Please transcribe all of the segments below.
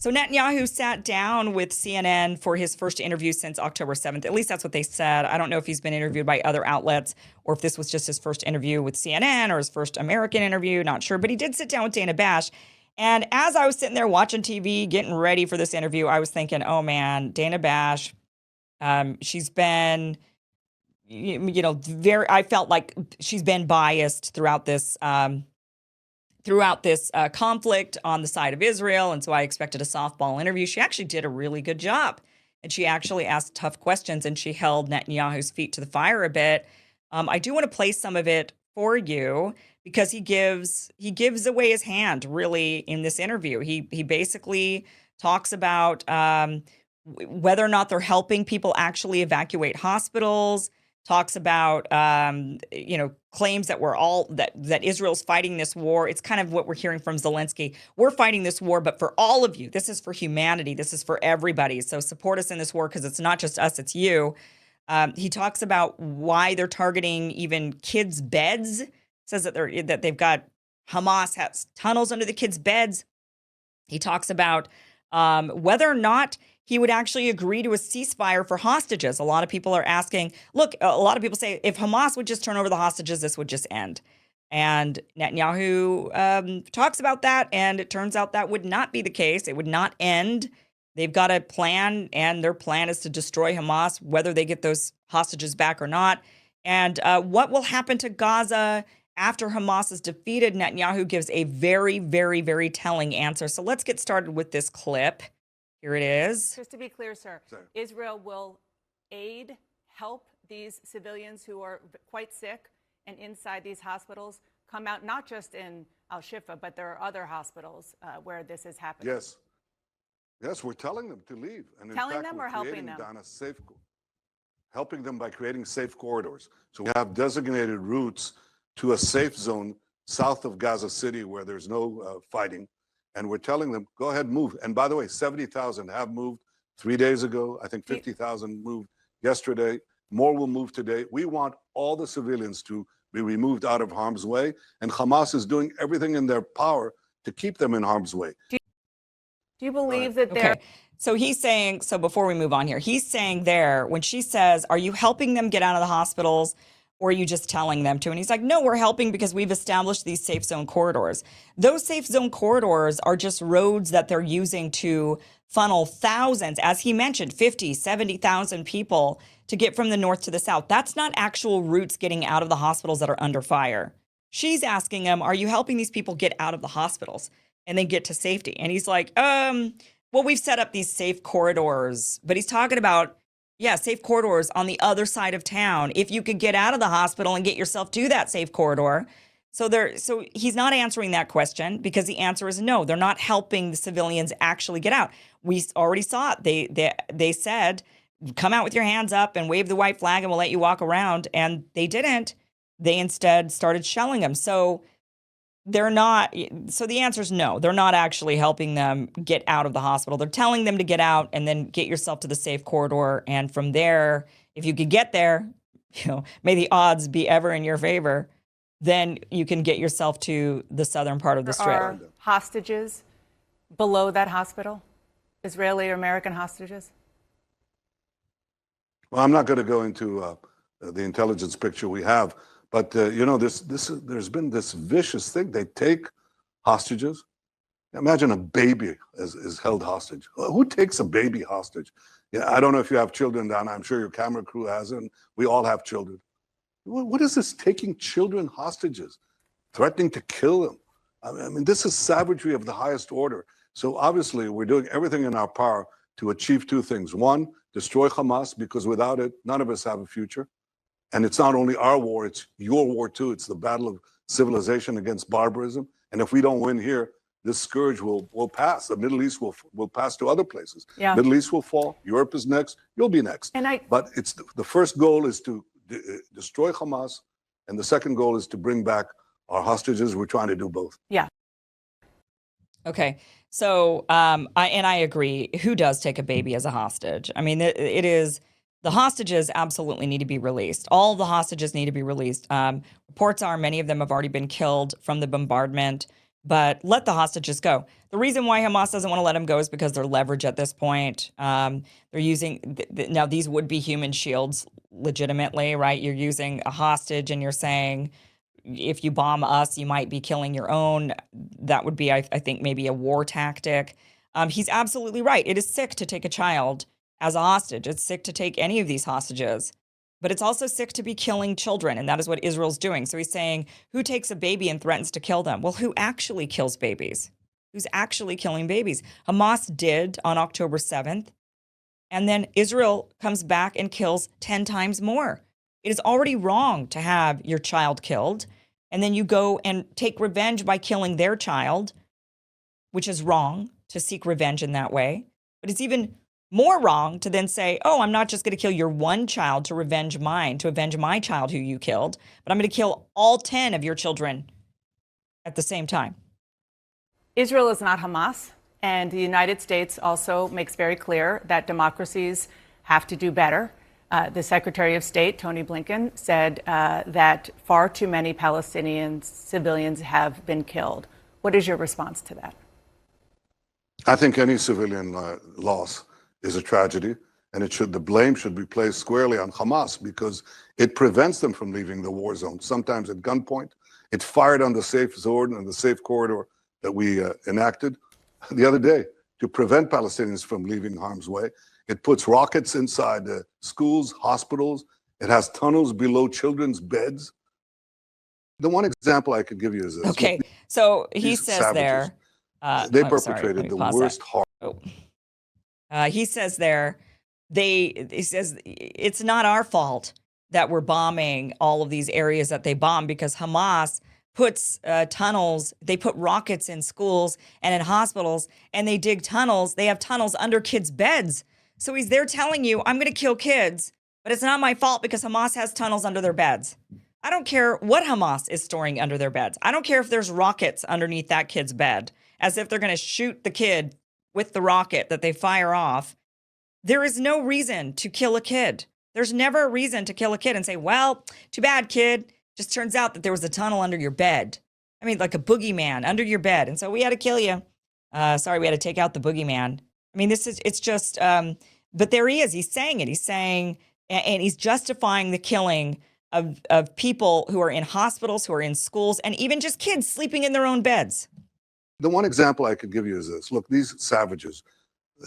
So Netanyahu sat down with CNN for his first interview since October 7th. At least that's what they said. I don't know if he's been interviewed by other outlets or if this was just his first interview with CNN or his first American interview, not sure. But he did sit down with Dana Bash. And as I was sitting there watching TV, getting ready for this interview, I was thinking, oh man, Dana Bash, she's been, I felt like she's been biased throughout this conflict on the side of Israel. And so I expected a softball interview. She actually did a really good job. And she actually asked tough questions and she held Netanyahu's feet to the fire a bit. I do want to play some of it for you because he gives away his hand really in this interview. He basically talks about whether or not they're helping people actually evacuate hospitals, talks about, claims that that Israel's fighting this war. It's kind of what we're hearing from Zelensky. We're fighting this war, but for all of you. This is for humanity. This is for everybody. So support us in this war because it's not just us, it's you. He talks about why they're targeting even kids' beds. Says that they've got Hamas has tunnels under the kids' beds. He talks about whether or not he would actually agree to a ceasefire for hostages. A lot of people are asking, look, a lot of people say if Hamas would just turn over the hostages, this would just end. And Netanyahu talks about that, and it turns out that would not be the case. It would not end. They've got a plan, and their plan is to destroy Hamas, whether they get those hostages back or not. And what will happen to Gaza after Hamas is defeated? Netanyahu gives a very, very, very telling answer. So let's get started with this clip. Here it is. Just to be clear, sir, Israel will help these civilians who are quite sick and inside these hospitals come out, not just in Al-Shifa, but there are other hospitals where this is happening. Yes. Yes, we're telling them to leave. And in telling fact, them we're or helping creating, them? Donna, helping them by creating safe corridors. So we have designated routes to a safe zone south of Gaza City where there's no fighting. And we're telling them, go ahead, move. And by the way, 70,000 have moved 3 days ago. I think 50,000 moved yesterday. More will move today. We want all the civilians to be removed out of harm's way. And Hamas is doing everything in their power to keep them in harm's way. Do you believe that they're... Okay. So he's saying, so before we move on here, he's saying there, when she says, are you helping them get out of the hospitals or are you just telling them to? And he's like, no, we're helping because we've established these safe zone corridors. Those safe zone corridors are just roads that they're using to funnel thousands, as he mentioned, 50, 70,000 people to get from the north to the south. That's not actual routes getting out of the hospitals that are under fire. She's asking him, are you helping these people get out of the hospitals and then get to safety? And he's like, well, we've set up these safe corridors, but he's talking about, yeah, safe corridors on the other side of town. If you could get out of the hospital and get yourself to that safe corridor. So he's not answering that question because the answer is no, they're not helping the civilians actually get out. We already saw it. They said, come out with your hands up and wave the white flag and we'll let you walk around. And they didn't. They instead started shelling them. So they're not. So the answer is no. They're not actually helping them get out of the hospital. They're telling them to get out and then get yourself to the safe corridor. And from there, if you could get there, may the odds be ever in your favor, then you can get yourself to the southern part of the Strip. Are hostages below that hospital? Israeli or American hostages? Well, I'm not going to go into the intelligence picture we have. But, there's been this vicious thing. They take hostages. Imagine a baby is held hostage. Who takes a baby hostage? Yeah, I don't know if you have children, Donna. I'm sure your camera crew has, and we all have children. What is this taking children hostages, threatening to kill them? I mean, this is savagery of the highest order. So obviously, we're doing everything in our power to achieve two things. One, destroy Hamas, because without it, none of us have a future. And it's not only our war, it's your war too. It's the battle of civilization against barbarism. And if we don't win here, this scourge will pass. The Middle East will pass to other places. Yeah. Middle East will fall. Europe is next. You'll be next. But it's the first goal is to destroy Hamas. And the second goal is to bring back our hostages. We're trying to do both. Yeah. Okay. So I agree. Who does take a baby as a hostage? I mean, it is... The hostages absolutely need to be released. All of the hostages need to be released. Reports are many of them have already been killed from the bombardment. but let the hostages go. The reason why Hamas doesn't want to let them go is because they're leverage at this point. They're using, now these would be human shields legitimately, right? You're using a hostage and you're saying, if you bomb us, you might be killing your own. That would be, I think, maybe a war tactic. He's absolutely right. It is sick to take a child as a hostage. It's sick to take any of these hostages. But it's also sick to be killing children, and that is what Israel's doing. So he's saying, who takes a baby and threatens to kill them? Well, who actually kills babies? Who's actually killing babies? Hamas did on October 7th, and then Israel comes back and kills 10 times more. It is already wrong to have your child killed, and then you go and take revenge by killing their child, which is wrong to seek revenge in that way. But it's even more wrong to then say, oh, I'm not just going to kill your one child to avenge my child who you killed, but I'm going to kill all 10 of your children at the same time. Israel is not Hamas, and the United States also makes very clear that democracies have to do better. The Secretary of State, Tony Blinken, said that far too many Palestinian civilians have been killed. What is your response to that? I think any civilian loss is a tragedy, and the blame should be placed squarely on Hamas because it prevents them from leaving the war zone, sometimes at gunpoint. It fired on the safe zone and the safe corridor that we enacted the other day to prevent Palestinians from leaving harm's way. It puts rockets inside schools, hospitals. It has tunnels below children's beds. The one example I could give you is this. Okay, so he says savages, there, they perpetrated the worst harm. He says there, he says it's not our fault that we're bombing all of these areas that they bomb because Hamas puts tunnels, they put rockets in schools and in hospitals, and they dig tunnels. They have tunnels under kids' beds. So he's there telling you, I'm going to kill kids, but it's not my fault because Hamas has tunnels under their beds. I don't care what Hamas is storing under their beds. I don't care if there's rockets underneath that kid's bed, as if they're going to shoot the kid with the rocket that they fire off. There is no reason to kill a kid. There's never a reason to kill a kid and say, well, too bad, kid. Just turns out that there was a tunnel under your bed. I mean, like a boogeyman under your bed. And so we had to kill you. Sorry, we had to take out the boogeyman. I mean, it's just, but there he is. He's saying it. He's saying, and he's justifying the killing of people who are in hospitals, who are in schools, and even just kids sleeping in their own beds. The one example I could give you is this. Look, these savages,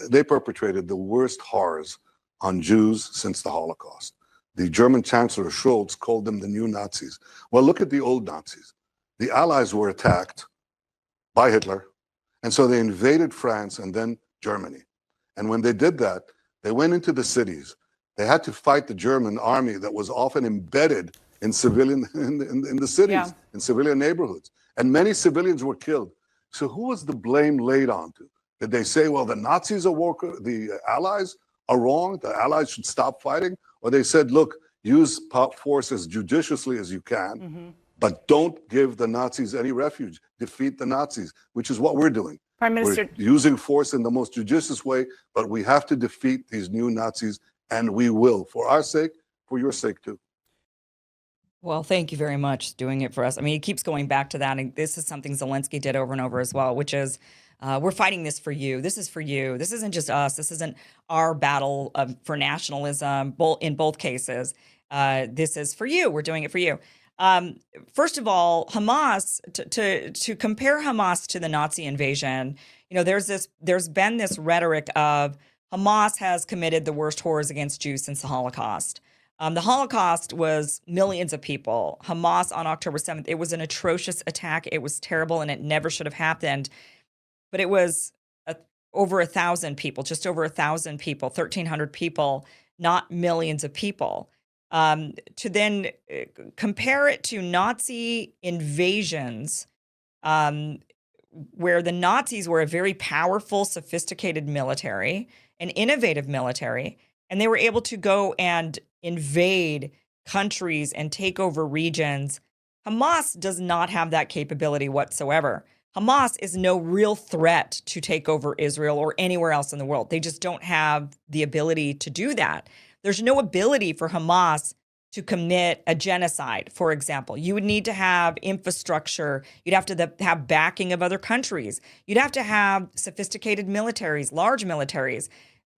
they perpetrated the worst horrors on Jews since the Holocaust. The German Chancellor Scholz called them the new Nazis. Well, look at the old Nazis. The Allies were attacked by Hitler, and so they invaded France and then Germany. And when they did that, they went into the cities. They had to fight the German army that was often embedded in in the cities, in civilian neighborhoods. And many civilians were killed. So who was the blame laid on to? Did they say, well, the Nazis are the Allies are wrong, the Allies should stop fighting? Or they said, look, use force as judiciously as you can, but don't give the Nazis any refuge. Defeat the Nazis, which is what we're doing. Prime Minister, we're using force in the most judicious way, but we have to defeat these new Nazis, and we will, for our sake, for your sake too. Well, thank you very much for doing it for us. I mean, he keeps going back to that, and this is something Zelensky did over and over as well, which is, we're fighting this for you. This is for you. This isn't just us. This isn't our battle for nationalism, in both cases. This is for you. We're doing it for you. First of all, Hamas, to compare Hamas to the Nazi invasion, there's been this rhetoric of Hamas has committed the worst horrors against Jews since the Holocaust. The Holocaust was millions of people. Hamas on October 7th, it was an atrocious attack. It was terrible, and it never should have happened. But it was over 1,000 people, just over 1,000 people, 1,300 people, not millions of people. To then compare it to Nazi invasions, where the Nazis were a very powerful, sophisticated military, an innovative military, and they were able to go and invade countries and take over regions. Hamas does not have that capability whatsoever. Hamas is no real threat to take over Israel or anywhere else in the world. They just don't have the ability to do that. There's no ability for Hamas to commit a genocide, for example. You would need to have infrastructure. You'd have to have backing of other countries. You'd have to have sophisticated militaries, large militaries.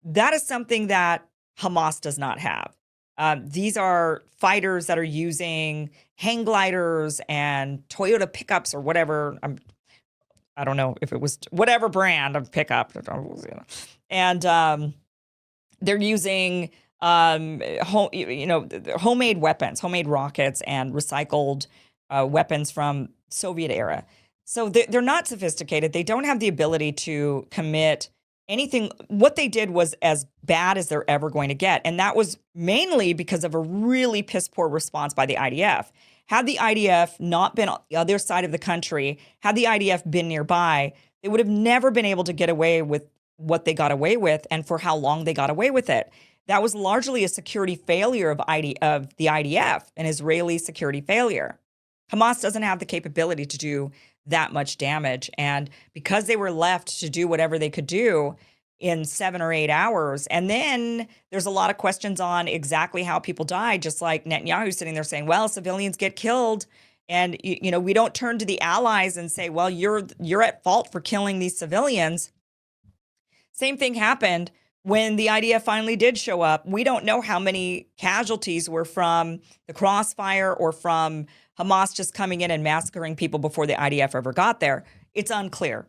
That is something that Hamas does not have. These are fighters that are using hang gliders and Toyota pickups or whatever. I don't know if it was whatever brand of pickup. And they're using homemade weapons, homemade rockets, and recycled weapons from Soviet era. So they're not sophisticated. They don't have the ability to commit anything. What they did was as bad as they're ever going to get. And that was mainly because of a really piss poor response by the IDF. Had the IDF not been on the other side of the country, had the IDF been nearby, they would have never been able to get away with what they got away with and for how long they got away with it. That was largely a security failure of the IDF, an Israeli security failure. Hamas doesn't have the capability to do that much damage. And because they were left to do whatever they could do in 7 or 8 hours, and then there's a lot of questions on exactly how people died, just like Netanyahu sitting there saying, well, civilians get killed. And, we don't turn to the allies and say, well, you're at fault for killing these civilians. Same thing happened when the IDF finally did show up. We don't know how many casualties were from the crossfire or from Hamas just coming in and massacring people before the IDF ever got there. It's unclear.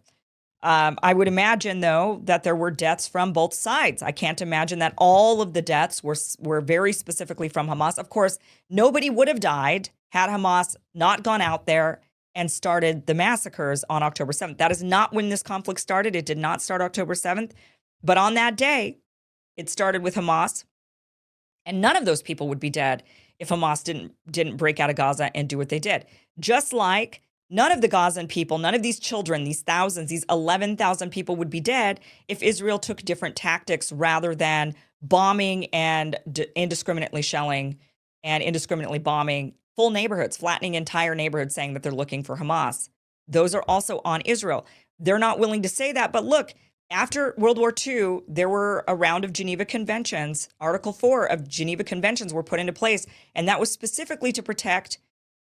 I would imagine, though, that there were deaths from both sides. I can't imagine that all of the deaths were very specifically from Hamas. Of course, nobody would have died had Hamas not gone out there and started the massacres on October 7th. That is not when this conflict started. It did not start October 7th. But on that day, it started with Hamas. And none of those people would be dead if Hamas didn't break out of Gaza and do what they did. Just like none of the Gazan people, none of these children, these thousands, these 11,000 people would be dead if Israel took different tactics rather than bombing and indiscriminately shelling and indiscriminately bombing full neighborhoods, flattening entire neighborhoods, saying that they're looking for Hamas. Those are also on Israel. They're not willing to say that. But look, after World War II, there were a round of Geneva Conventions. Article 4 of Geneva Conventions were put into place, and that was specifically to protect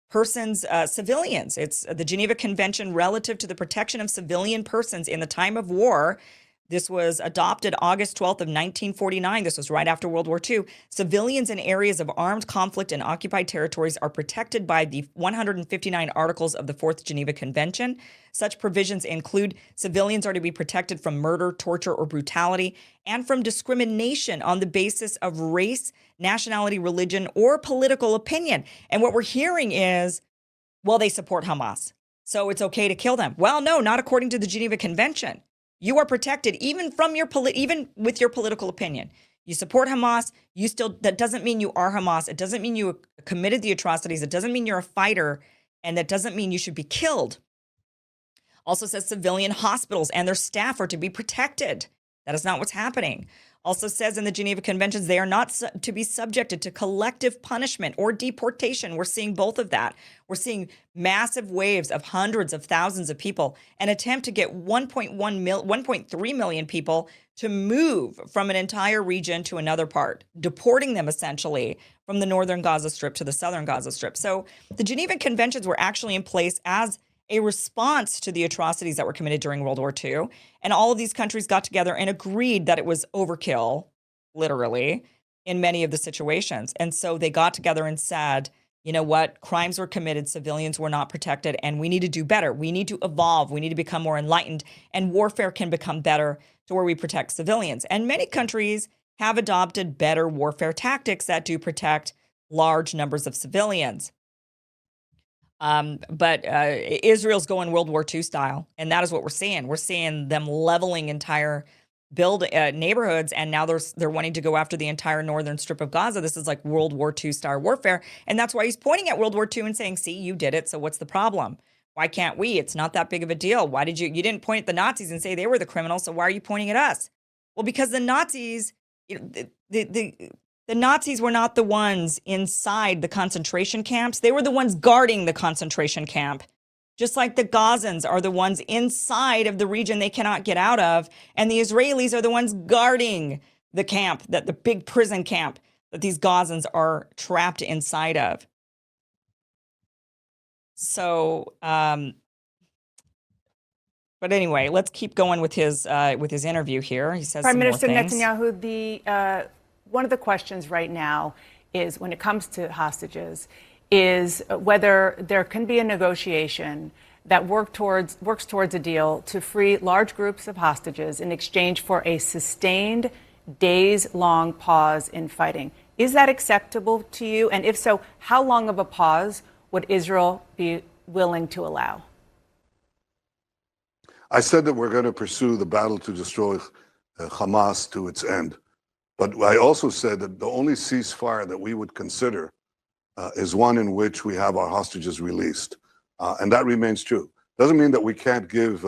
persons, civilians. It's the Geneva Convention relative to the protection of civilian persons in the time of war. This was adopted August 12th of 1949. This was right after World War II. Civilians in areas of armed conflict and occupied territories are protected by the 159 articles of the Fourth Geneva Convention. Such provisions include civilians are to be protected from murder, torture, or brutality, and from discrimination on the basis of race, nationality, religion, or political opinion. And what we're hearing is, well, they support Hamas, so it's okay to kill them. Well, no, not according to the Geneva Convention. You are protected even from even with your political opinion. You support Hamas, that doesn't mean you are Hamas. It doesn't mean you committed the atrocities. It doesn't mean you're a fighter, and that doesn't mean you should be killed. Also says civilian hospitals and their staff are to be protected. That is not what's happening. Also says in the Geneva Conventions, they are not to be subjected to collective punishment or deportation. We're seeing both of that. We're seeing massive waves of hundreds of thousands of people, an attempt to get 1.3 million people to move from an entire region to another part, deporting them essentially from the northern Gaza Strip to the southern Gaza Strip. So the Geneva Conventions were actually in place as a response to the atrocities that were committed during World War II. And all of these countries got together and agreed that it was overkill, literally, in many of the situations. And so they got together and said, you know what, crimes were committed, civilians were not protected, and we need to do better. We need to evolve. We need to become more enlightened, and warfare can become better to where we protect civilians. And many countries have adopted better warfare tactics that do protect large numbers of civilians. But Israel's going World War II style, and that is what we're seeing. We're seeing them leveling entire neighborhoods, and now they're wanting to go after the entire northern strip of Gaza. This is like World War II style warfare, and that's why he's pointing at World War II and saying, "See, you did it. So what's the problem? Why can't we? It's not that big of a deal. Why did you didn't point at the Nazis and say they were the criminals? So why are you pointing at us?" Well, because the Nazis, the Nazis were not the ones inside the concentration camps. They were the ones guarding the concentration camp. Just like the Gazans are the ones inside of the region they cannot get out of. And the Israelis are the ones guarding the camp, the big prison camp that these Gazans are trapped inside of. So, but anyway, let's keep going with his interview here. He says Prime some Minister more things. Netanyahu, one of the questions right now is, when it comes to hostages, is whether there can be a negotiation that works towards a deal to free large groups of hostages in exchange for a sustained days-long pause in fighting. Is that acceptable to you? And if so, how long of a pause would Israel be willing to allow? I said that we're going to pursue the battle to destroy Hamas to its end. But I also said that the only ceasefire that we would consider is one in which we have our hostages released. And that remains true. Doesn't mean that we can't give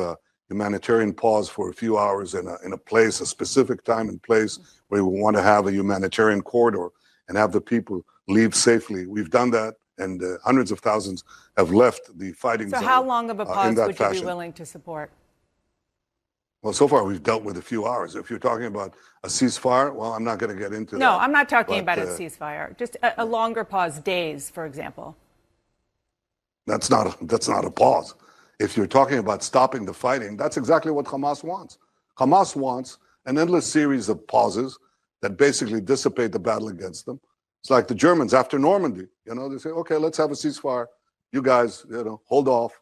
humanitarian pause for a few hours in a place, a specific time and place where we want to have a humanitarian corridor and have the people leave safely. We've done that, and hundreds of thousands have left the fighting zone. So how long of a pause would you be willing to support? Well, so far we've dealt with a few hours. If you're talking about a ceasefire, well, I'm not going to get into that. No, I'm not talking about a ceasefire. Just a longer pause, days, for example. That's not a pause. If you're talking about stopping the fighting, that's exactly what Hamas wants. Hamas wants an endless series of pauses that basically dissipate the battle against them. It's like the Germans after Normandy. They say, okay, let's have a ceasefire. You guys, hold off.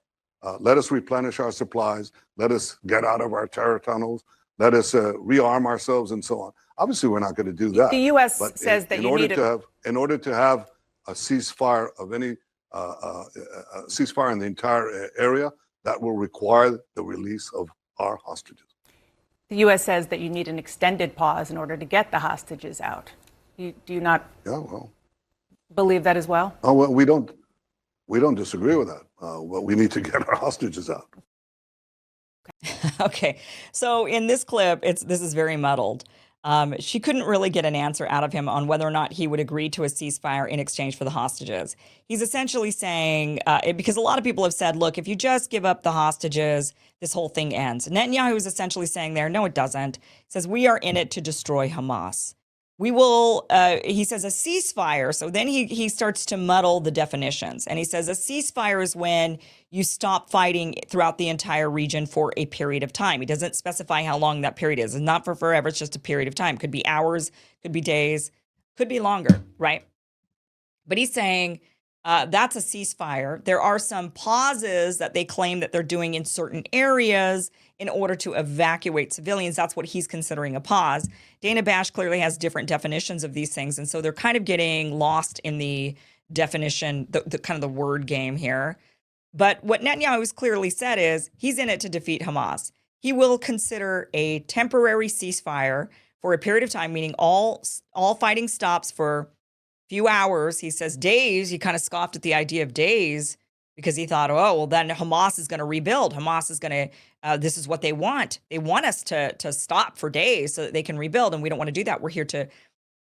Let us replenish our supplies. Let us get out of our terror tunnels. Let us rearm ourselves and so on. Obviously, we're not going to do that. The U.S. says that in order to have a ceasefire of any ceasefire in the entire area, that will require the release of our hostages. The U.S. says that you need an extended pause in order to get the hostages out. Do you not believe that as well? Oh, well, we don't disagree with that. Well, we need to get our hostages out. Okay, so in this clip, this is very muddled. She couldn't really get an answer out of him on whether or not he would agree to a ceasefire in exchange for the hostages. He's essentially saying, because a lot of people have said, look, if you just give up the hostages, this whole thing ends. Netanyahu is essentially saying there, no, it doesn't. He says, we are in it to destroy Hamas. We will, he says, a ceasefire. So then he starts to muddle the definitions. And he says a ceasefire is when you stop fighting throughout the entire region for a period of time. He doesn't specify how long that period is. It's not for forever. It's just a period of time. Could be hours, could be days, could be longer, right? But he's saying that's a ceasefire. There are some pauses that they claim that they're doing in certain areas in order to evacuate civilians. That's what he's considering a pause. Dana Bash clearly has different definitions of these things. And so they're kind of getting lost in the definition, the kind of the word game here. But what Netanyahu has clearly said is he's in it to defeat Hamas. He will consider a temporary ceasefire for a period of time, meaning all fighting stops for a few hours. He says days. He kind of scoffed at the idea of days because he thought, oh, well, then Hamas is going to rebuild. Hamas is going to, this is what they want. They want us to stop for days so that they can rebuild, and we don't want to do that. We're here to.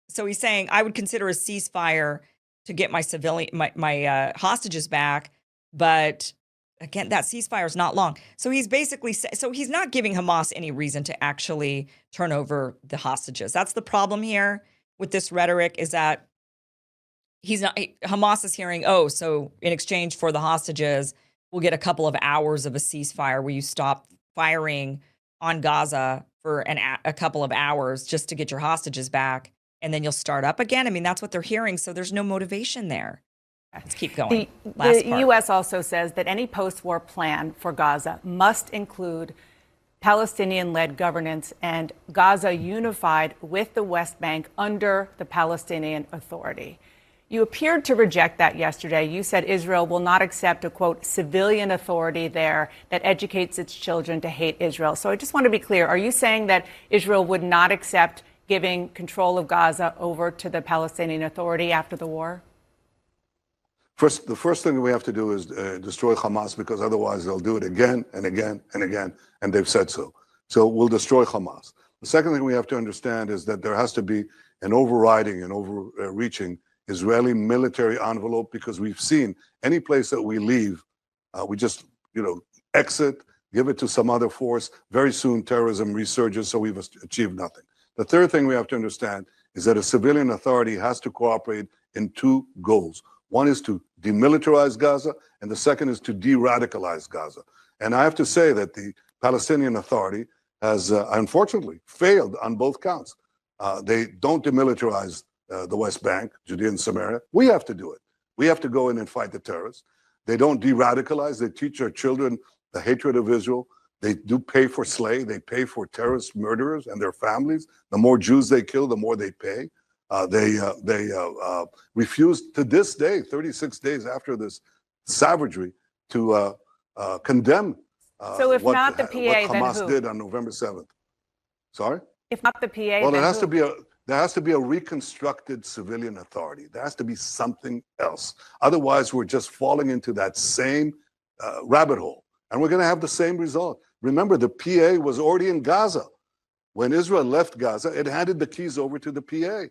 So he's saying I would consider a ceasefire to get my hostages back, but again, that ceasefire is not long. So he's basically so he's not giving Hamas any reason to actually turn over the hostages. That's the problem here with this rhetoric, is that Hamas is hearing, oh, so in exchange for the hostages, we'll get a couple of hours of a ceasefire where you stop firing on Gaza for a couple of hours just to get your hostages back, and then you'll start up again. I mean, that's what they're hearing. So there's no motivation there. Let's keep going. The U.S. also says that any post-war plan for Gaza must include Palestinian-led governance and Gaza unified with the West Bank under the Palestinian Authority. You appeared to reject that yesterday. You said Israel will not accept a, quote, civilian authority there that educates its children to hate Israel. So I just want to be clear. Are you saying that Israel would not accept giving control of Gaza over to the Palestinian Authority after the war? The first thing we have to do is destroy Hamas, because otherwise they'll do it again and again and again, and they've said so. So we'll destroy Hamas. The second thing we have to understand is that there has to be an overriding and overreaching Israeli military envelope, because we've seen any place that we leave, we just, exit, give it to some other force. Very soon terrorism resurges, so we've achieved nothing. The third thing we have to understand is that a civilian authority has to cooperate in two goals. One is to demilitarize Gaza, and the second is to de-radicalize Gaza. And I have to say that the Palestinian Authority has unfortunately failed on both counts. They don't demilitarize the West Bank, Judea and Samaria. We have to do it. We have to go in and fight the terrorists. They don't de-radicalize. They teach our children the hatred of Israel. They do pay for slay. They pay for terrorist murderers and their families. The more Jews they kill, the more they pay. They refuse to this day, 36 days after this savagery, to condemn so if what, not the PA, what Hamas then who? did on November 7th. Sorry? If not the PA, Well, then there has to be a reconstructed civilian authority. There has to be something else. Otherwise, we're just falling into that same rabbit hole, and we're going to have the same result. Remember, the PA was already in Gaza. When Israel left Gaza, it handed the keys over to the PA.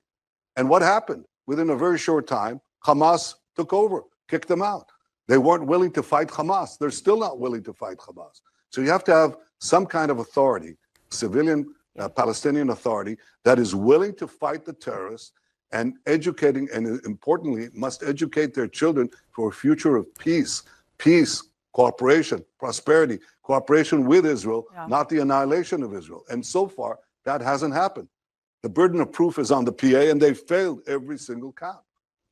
And what happened? Within a very short time, Hamas took over, kicked them out. They weren't willing to fight Hamas. They're still not willing to fight Hamas. So you have to have some kind of authority, civilian Palestinian authority, that is willing to fight the terrorists and educating, and importantly, must educate their children for a future of peace, cooperation, prosperity, cooperation with Israel, not the annihilation of Israel. And so far, that hasn't happened. The burden of proof is on the PA, and they've failed every single count.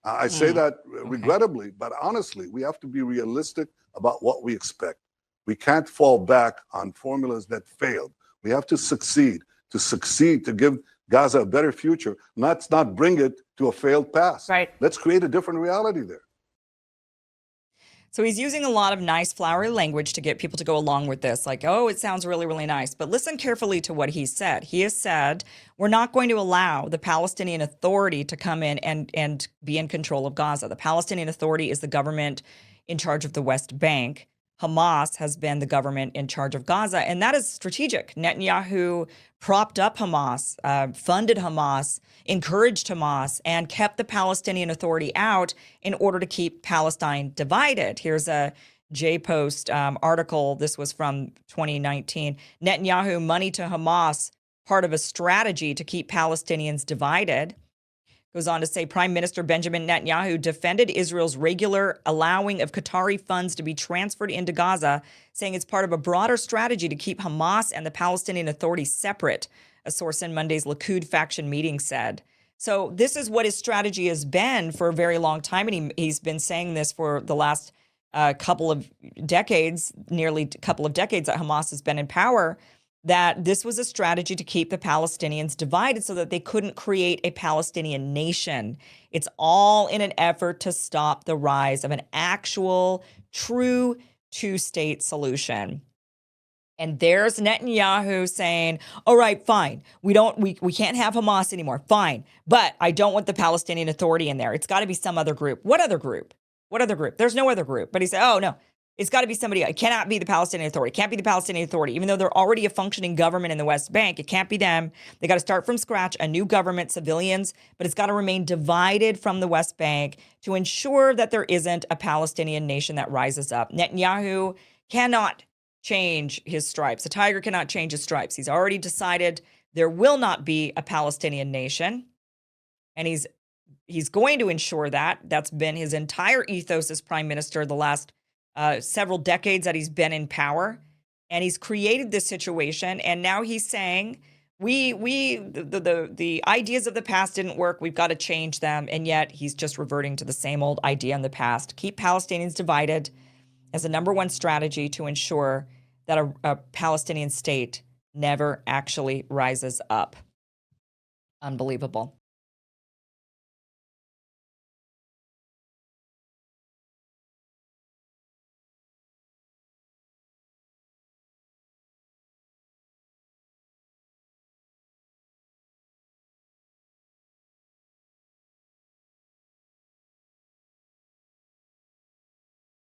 I say that regrettably, but honestly, we have to be realistic about what we expect. We can't fall back on formulas that failed. We have to succeed, to give Gaza a better future. Let's not bring it to a failed past. Right. Let's create a different reality there. So he's using a lot of nice flowery language to get people to go along with this. Like, oh, it sounds really, really nice. But listen carefully to what he said. He has said, we're not going to allow the Palestinian Authority to come in and be in control of Gaza. The Palestinian Authority is the government in charge of the West Bank. Hamas has been the government in charge of Gaza, and that is strategic. Netanyahu propped up Hamas, funded Hamas, encouraged Hamas, and kept the Palestinian Authority out in order to keep Palestine divided. Here's a J-Post article. This was from 2019. Netanyahu, money to Hamas, part of a strategy to keep Palestinians divided. Goes on to say Prime Minister Benjamin Netanyahu defended Israel's regular allowing of Qatari funds to be transferred into Gaza, saying it's part of a broader strategy to keep Hamas and the Palestinian Authority separate, a source in Monday's Likud faction meeting said. So this is what his strategy has been for a very long time, and he's been saying this for the last couple of decades, nearly a couple of decades that Hamas has been in power, that this was a strategy to keep the Palestinians divided so that they couldn't create a Palestinian nation. It's all in an effort to stop the rise of an actual, true two-state solution. And there's Netanyahu saying, all right, fine, we can't have Hamas anymore, fine, but I don't want the Palestinian Authority in there. It's got to be some other group. What other group? What other group? There's no other group. But he said, oh, no. It's got to be somebody. It cannot be the Palestinian Authority. It can't be the Palestinian Authority. Even though they're already a functioning government in the West Bank, it can't be them. They got to start from scratch, a new government, civilians, but it's got to remain divided from the West Bank to ensure that there isn't a Palestinian nation that rises up. Netanyahu cannot change his stripes. A tiger cannot change his stripes. He's already decided there will not be a Palestinian nation, and he's going to ensure that. That's been his entire ethos as prime minister the last several decades that he's been in power, and he's created this situation. And now he's saying, the ideas of the past didn't work. We've got to change them. And yet he's just reverting to the same old idea in the past. Keep Palestinians divided as a number one strategy to ensure that a Palestinian state never actually rises up. Unbelievable.